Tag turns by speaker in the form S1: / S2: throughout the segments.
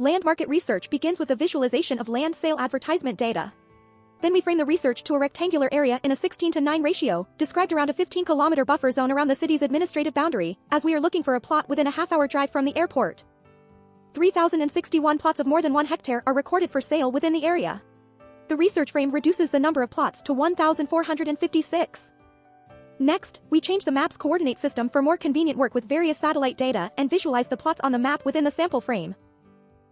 S1: Land market research begins with the visualization of land sale advertisement data. Then we frame the research to a rectangular area in a 16:9 ratio, described around a 15-kilometer buffer zone around the city's administrative boundary, as we are looking for a plot within a half-hour drive from the airport. 3,061 plots of more than 1 hectare are recorded for sale within the area. The research frame reduces the number of plots to 1,456. Next, we change the map's coordinate system for more convenient work with various satellite data and visualize the plots on the map within the sample frame.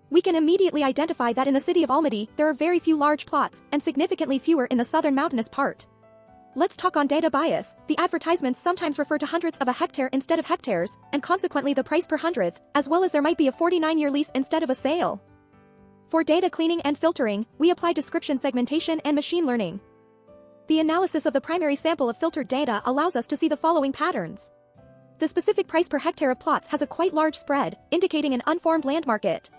S1: We can immediately identify that in the city of Almaty, there are very few large plots, and significantly fewer in the southern mountainous part. Let's talk on data bias. The advertisements sometimes refer to hundredths of a hectare instead of hectares, and consequently the price per hundredth, as well as there might be a 49-year lease instead of a sale. For data cleaning and filtering, we apply description segmentation and machine learning. The analysis of the primary sample of filtered data allows us to see the following patterns. The specific price per hectare of plots has a quite large spread, indicating an unformed land market.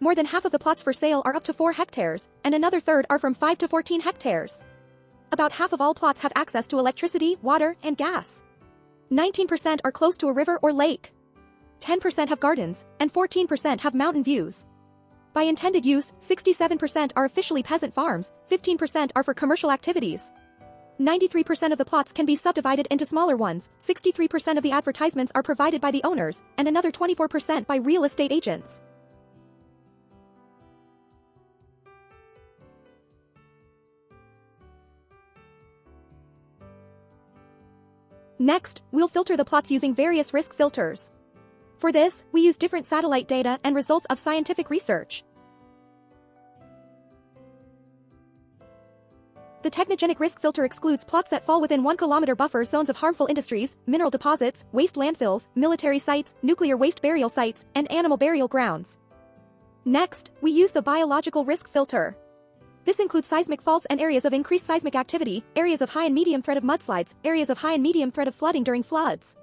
S1: More than half of the plots for sale are up to 4 hectares, and another third are from 5 to 14 hectares. About half of all plots have access to electricity, water, and gas. 19% are close to a river or lake. 10% have gardens, and 14% have mountain views. By intended use, 67% are officially peasant farms, 15% are for commercial activities. 93% of the plots can be subdivided into smaller ones, 63% of the advertisements are provided by the owners, and another 24% by real estate agents. Next, we'll filter the plots using various risk filters. For this, we use different satellite data and results of scientific research. The technogenic risk filter excludes plots that fall within 1-kilometer buffer zones of harmful industries, mineral deposits, waste landfills, military sites, nuclear waste burial sites, and animal burial grounds. Next, we use the biological risk filter. This includes seismic faults and areas of increased seismic activity, areas of high and medium threat of mudslides, areas of high and medium threat of flooding during floods.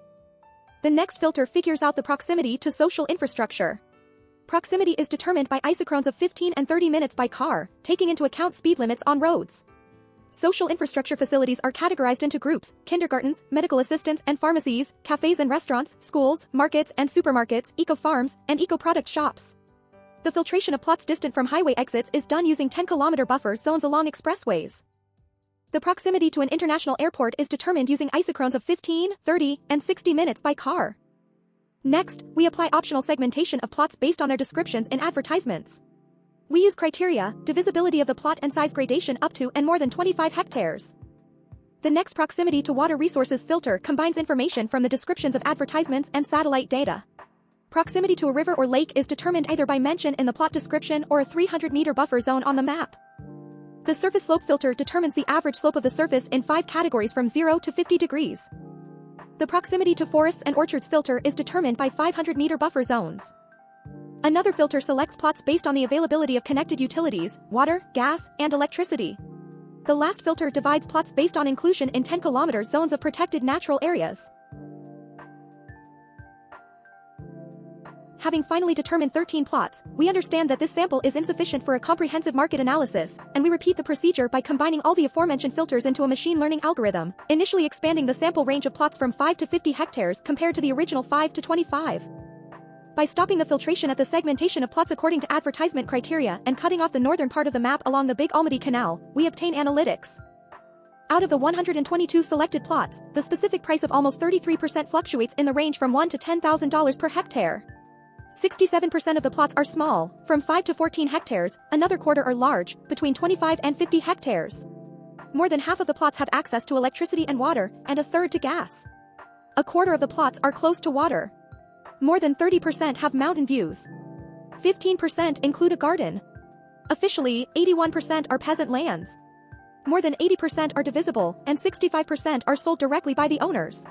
S1: The next filter figures out the proximity to social infrastructure. Proximity is determined by isochrones of 15 and 30 minutes by car, taking into account speed limits on roads. Social infrastructure facilities are categorized into groups: kindergartens, medical assistants and pharmacies, cafes and restaurants, schools, markets and supermarkets, eco-farms, and eco-product shops. The filtration of plots distant from highway exits is done using 10-kilometer buffer zones along expressways. The proximity to an international airport is determined using isochrones of 15, 30, and 60 minutes by car. Next, we apply optional segmentation of plots based on their descriptions in advertisements. We use criteria, divisibility of the plot and size gradation up to and more than 25 hectares. The next proximity to water resources filter combines information from the descriptions of advertisements and satellite data. Proximity to a river or lake is determined either by mention in the plot description or a 300-meter buffer zone on the map. The surface slope filter determines the average slope of the surface in 5 categories from 0 to 50 degrees. The proximity to forests and orchards filter is determined by 500-meter buffer zones. Another filter selects plots based on the availability of connected utilities, water, gas, and electricity. The last filter divides plots based on inclusion in 10-kilometer zones of protected natural areas. Having finally determined 13 plots, we understand that this sample is insufficient for a comprehensive market analysis, and we repeat the procedure by combining all the aforementioned filters into a machine learning algorithm, initially expanding the sample range of plots from 5 to 50 hectares compared to the original 5 to 25. By stopping the filtration at the segmentation of plots according to advertisement criteria and cutting off the northern part of the map along the Big Almaty Canal, we obtain analytics. Out of the 122 selected plots, the specific price of almost 33% fluctuates in the range from $1,000 to $10,000 per hectare. 67% of the plots are small, from 5 to 14 hectares, another quarter are large, between 25 and 50 hectares. More than half of the plots have access to electricity and water, and a third to gas. A quarter of the plots are close to water. More than 30% have mountain views. 15% include a garden. Officially, 81% are peasant lands. More than 80% are divisible, and 65% are sold directly by the owners.